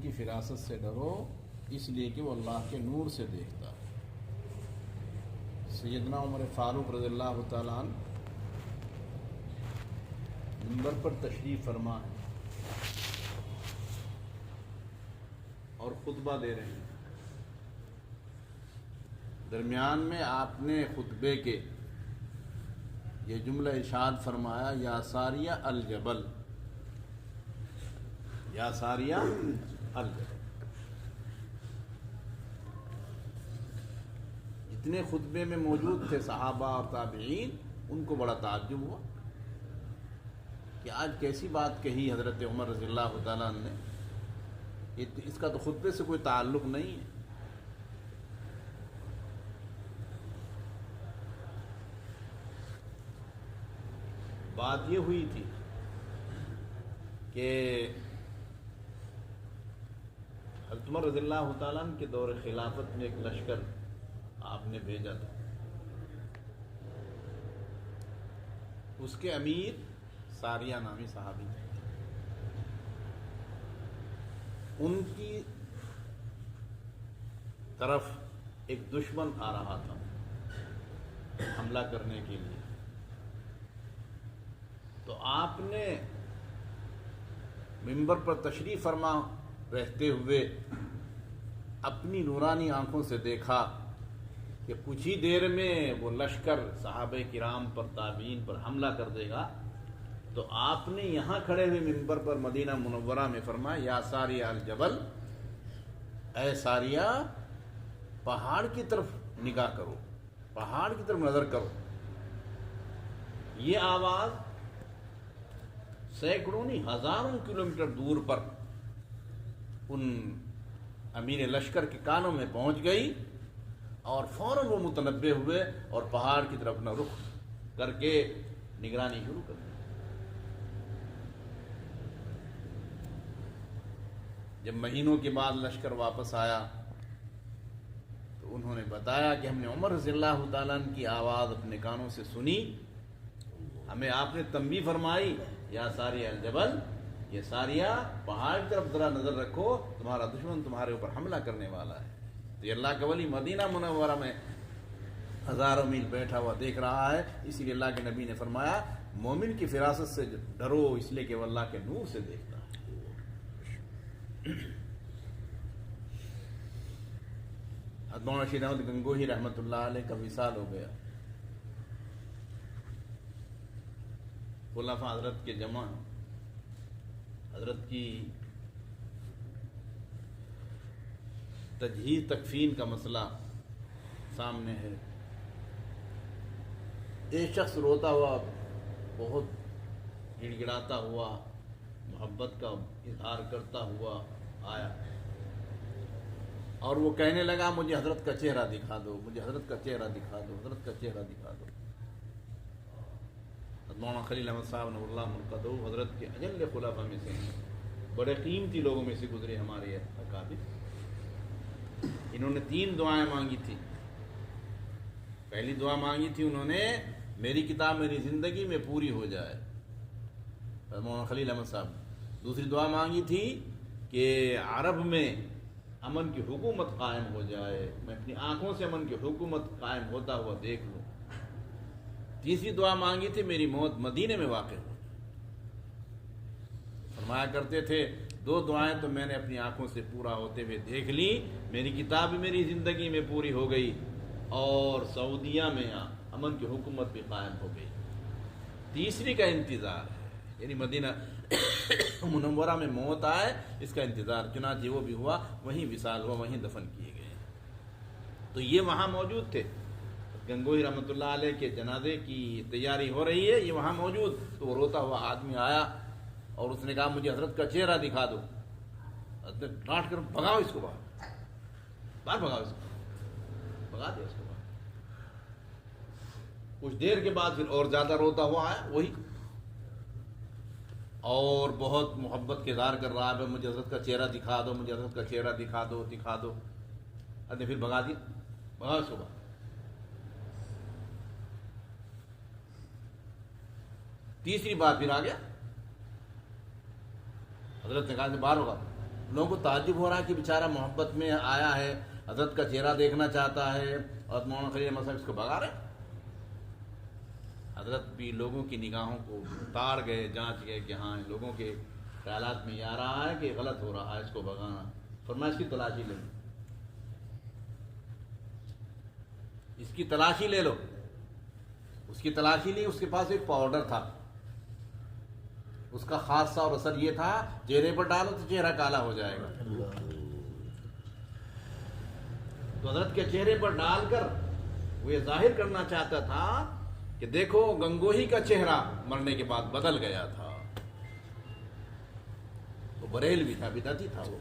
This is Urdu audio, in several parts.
کی فراست سے ڈرو اس لیے کہ وہ اللہ کے نور سے دیکھتا ہے۔ سیدنا عمر فاروق رضی اللہ تعالیٰ عنہ منبر پر تشریف فرما ہے اور خطبہ دے رہے ہیں۔ درمیان میں آپ نے خطبے کے یہ جملہ ارشاد فرمایا، یا ساریہ الجبل، یا ساریہ الجبل۔ جتنے خطبے میں موجود تھے صحابہ اور تابعین، ان کو بڑا تعجب ہوا کہ آج کیسی بات کہی حضرت عمر رضی اللہ تعالیٰ عنہ نے، اس کا تو خطبے سے کوئی تعلق نہیں ہے۔ بات یہ ہوئی تھی کہ حضرت عمر رضی اللہ تعالیٰ عنہ کے دور خلافت میں ایک لشکر آپ نے بھیجا تھا۔ اس کے امیر ساریہ نامی صحابی تھے۔ ان کی طرف ایک دشمن آ رہا تھا حملہ کرنے کے لیے، تو آپ نے منبر پر تشریف فرما رہتے ہوئے اپنی نورانی آنکھوں سے دیکھا کہ کچھ ہی دیر میں وہ لشکر صحابہ کرام پر تابعین پر حملہ کر دے گا، تو آپ نے یہاں کھڑے ہوئے منبر پر مدینہ منورہ میں فرمایا، یا ساریہ الجبل، اے ساریہ پہاڑ کی طرف نگاہ کرو، پہاڑ کی طرف نظر کرو۔ یہ آواز سینکڑوں نہیں ہزاروں کلومیٹر دور پر ان امیر لشکر کے کانوں میں پہنچ گئی، اور فوراً وہ متنبہ ہوئے اور پہاڑ کی طرف نہ رخ کر کے نگرانی شروع کر دی۔ جب مہینوں کے بعد لشکر واپس آیا تو انہوں نے بتایا کہ ہم نے عمر رضی اللہ تعالیٰ عنہ کی آواز اپنے کانوں سے سنی، ہمیں آپ نے تنبیہ فرمائی، یا ساریہ الجبل، یہ ساریہ پہاڑ کی طرف ذرا نظر رکھو، تمہارا دشمن تمہارے اوپر حملہ کرنے والا ہے۔ تو یہ اللہ کا ولی مدینہ منورہ میں ہزاروں میل بیٹھا ہوا دیکھ رہا ہے، اسی لیے اللہ کے نبی نے فرمایا مومن کی فراست سے ڈرو اس لیے کہ وہ اللہ کے نور سے دیکھتا ہے۔ مولانا رشید احمد گنگوہی رحمۃ اللہ علیہ کا وصال ہو گیا۔ خلفاء حضرت کے جمع، حضرت کی تجہیز تکفین کا مسئلہ سامنے ہے۔ ایک شخص روتا ہوا، بہت گڑ گڑاتا ہوا، محبت کا اظہار کرتا ہوا آیا، اور وہ کہنے لگا مجھے حضرت کا چہرہ دکھا دو، مجھے حضرت کا چہرہ دکھا دو، حضرت کا چہرہ دکھا دو۔ مولانا خلیل احمد صاحب نور اللہ مرقدہ حضرت کے اجل خلفاء میں سے ہیں، بڑے قیمتی لوگوں میں سے گزرے ہمارے اکابر۔ انہوں نے 3 دعائیں مانگی تھی۔ پہلی دعا مانگی تھی انہوں نے، میری کتاب میری زندگی میں پوری ہو جائے، مولانا خلیل احمد صاحب۔ دوسری دعا مانگی تھی کہ عرب میں امن کی حکومت قائم ہو جائے، میں اپنی آنکھوں سے امن کی حکومت قائم ہوتا ہوا دیکھ لوں۔ تیسری دعا مانگی تھی میری موت مدینے میں واقع ہو۔ فرمایا کرتے تھے 2 دعائیں تو میں نے اپنی آنکھوں سے پورا ہوتے ہوئے دیکھ لی، میری کتاب میری زندگی میں پوری ہو گئی، اور سعودیہ میں امن کی حکومت بھی قائم ہو گئی۔ تیسری کا انتظار ہے، یعنی مدینہ منورہ میں موت آئے اس کا انتظار۔ چنانچہ وہ بھی ہوا، وہیں وصال ہوا، وہیں دفن کیے گئے۔ تو یہ وہاں موجود تھے۔ گنگوہی رحمۃ اللہ علیہ کے جنازے کی تیاری ہو رہی ہے، یہ وہاں موجود، تو وہ روتا ہوا آدمی آیا اور اس نے کہا مجھے حضرت کا چہرہ دکھا دو۔ حضرت ڈانٹ کر بھگاؤ اس کو باہر بھگاؤ اس کو، بھگا دیا اس کو باہر۔ کچھ دیر کے بعد پھر اور زیادہ روتا ہوا آیا وہی، اور بہت محبت کے اظہار کر رہا ہے، مجھے حضرت کا چہرہ دکھا دو، مجھے حضرت کا چہرہ دکھا دو دکھا دو۔ حضرت نے پھر بھگا دیا، بھگا اس کو باہر۔ تیسری بار پھر آ گیا، حضرت نے کہا کہ باہر ہوگا، لوگوں کو تعجب ہو رہا ہے کہ بیچارہ محبت میں آیا ہے، حضرت کا چہرہ دیکھنا چاہتا ہے، اور مولانا خلیل احمد صاحب اس کو بھگا رہے۔ حضرت بھی لوگوں کی نگاہوں کو تاڑ گئے، جانچ گئے کہ ہاں لوگوں کے خیالات میں یہ آ رہا ہے کہ غلط ہو رہا ہے، اس کو بھگانا۔ فرمایا اس کی تلاشی لے لو، اس کی تلاشی لے لو۔ اس کی تلاشی لی، اس کے پاس ایک پاؤڈر تھا، اس کا خاصہ اور اثر یہ تھا چہرے پر ڈالو تو چہرہ کالا ہو جائے گا۔ تو حضرت کے چہرے پر ڈال کر وہ یہ ظاہر کرنا چاہتا تھا کہ دیکھو گنگوہی کا چہرہ مرنے کے بعد بدل گیا تھا۔ وہ بریل بھی تھا، بدعتی تھا وہ۔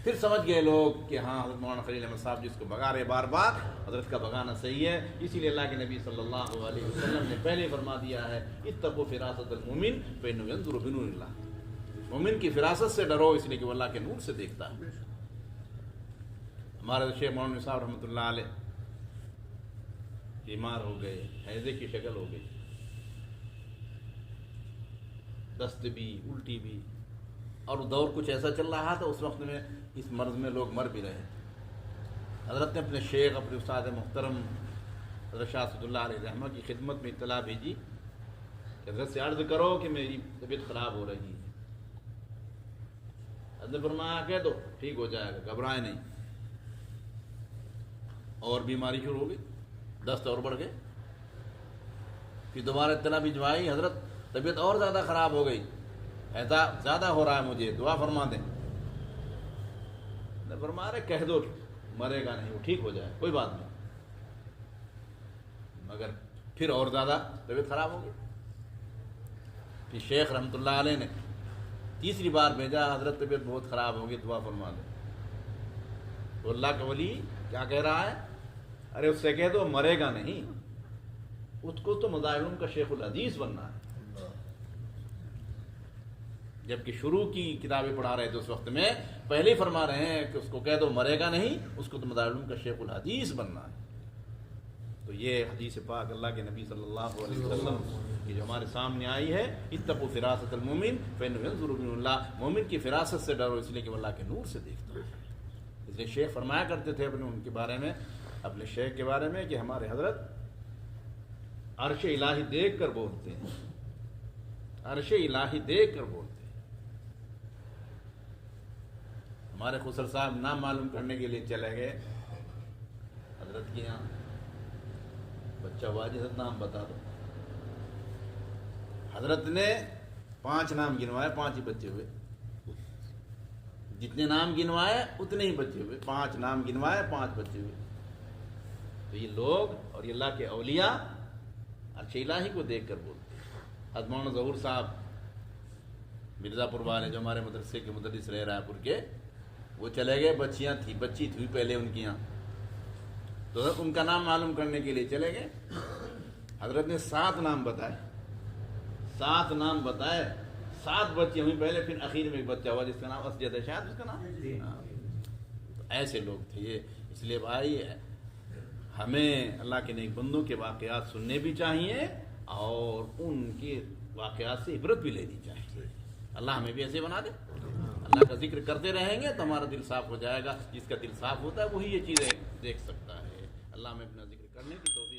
پھر سمجھ گئے لوگ کہ ہاں حضرت مولانا خلیل احمد صاحب جس کو بھگا رہے بار بار، حضرت کا بھگانا صحیح ہے۔ اسی لیے اللہ کے نبی صلی اللہ علیہ وسلم نے پہلے فرما دیا ہے اتقوا فراست المومن فإنه ينظر بنور اللہ، مومن کی فراست سے ڈرو، اس لیے کہ وہ اللہ کے نور سے دیکھتا ہے۔ ہمارے شیخ مولانا صاحب رحمۃ اللہ علیہ بیمار ہو گئے، ہیضے کی شکل ہو گئی، دست بھی، الٹی بھی، اور دور کچھ ایسا چل رہا تھا اس وقت میں اس مرض میں لوگ مر بھی رہے۔ حضرت نے اپنے شیخ، اپنے استاد محترم حضرت شاہ اسد اللہ علیہ رحمہ کی خدمت میں اطلاع بھیجی کہ حضرت سے عرض کرو کہ میری طبیعت خراب ہو رہی ہے۔ حضرت نے فرمایا کہہ دو ٹھیک ہو جائے گا، گھبرائے نہیں۔ اور بیماری شروع ہو گئی، دست اور بڑھ گئے۔ پھر دوبارہ اطلاع بھجوائی، حضرت طبیعت اور زیادہ خراب ہو گئی، ایسا زیادہ ہو رہا ہے، مجھے دعا فرما دیں۔ فرما رہے کہہ دو مرے گا نہیں، وہ ٹھیک ہو جائے، کوئی بات نہیں۔ مگر پھر اور زیادہ طبیعت خراب ہو گئی۔ پھر شیخ رحمۃ اللہ علیہ نے تیسری بار بھیجا، حضرت طبیعت بہت خراب ہوگی، دعا فرما دیں۔ تو اللہ کا ولی کیا کہہ رہا ہے؟ ارے اس سے کہہ دو مرے گا نہیں، اس کو تو مظاہرون کا شیخ الحدیث بننا ہے۔ جبکہ شروع کی کتابیں پڑھا رہے تھے اس وقت میں، پہلے ہی فرما رہے ہیں کہ اس کو کہہ دو مرے گا نہیں، اس کو تو مظاہرون کا شیخ الحدیث بننا ہے۔ تو یہ حدیث پاک اللہ کے نبی صلی اللہ علیہ وسلم کی جو ہمارے سامنے آئی ہے، اتقوا فراست المومن فإنه ينظر بنور اللہ، مومن کی فراست سے ڈرو، اس لیے کہ وہ اللہ کے نور سے دیکھتا ہے۔ اس لیے شیخ فرمایا کرتے تھے اپنے ان کے بارے میں، اپنے شیخ کے بارے میں، کہ ہمارے حضرت عرش الہی دیکھ کر بولتے ہیں، عرش الہی دیکھ کر بولتے ہیں۔ ہمارے خسر صاحب نام معلوم کرنے کے لیے چلے گئے حضرت کے یہاں، بچہ واجد حضرت نام بتا دو۔ حضرت نے 5 نام گنوائے، 5 ہی بچے ہوئے، جتنے نام گنوائے اتنے ہی بچے ہوئے، 5 نام گنوائے، 5 بچے ہوئے۔ تو یہ لوگ اور یہ اللہ کے اولیاء عرش الہی کو دیکھ کر بولتے ہیں۔ حضرت مولانا ظہور صاحب مرزا پور والے جو ہمارے مدرسے کے مدرس رہے رائے پور کے، وہ چلے گئے، بچی تھی پہلے ان کی یہاں، تو حضرت ان کا نام معلوم کرنے کے لیے چلے گئے۔ حضرت نے 7 نام بتائے، 7 نام بتائے، 7 بچے ہوئی پہلے، پھر اخیر میں ایک بچہ ہوا جس کا نام اسجد ہے، شاید اس کا نام۔ تو ایسے لوگ تھے یہ۔ اس لیے بھائی ہمیں اللہ کے نیک بندوں کے واقعات سننے بھی چاہیے اور ان کے واقعات سے عبرت بھی لینی چاہیے۔ اللہ ہمیں بھی ایسے بنا دے۔ اللہ کا ذکر کرتے رہیں گے تو ہمارا دل صاف ہو جائے گا۔ جس کا دل صاف ہوتا ہے وہی یہ چیزیں دیکھ سکتا ہے۔ اللہ ہمیں اپنا ذکر کرنے کی توفیق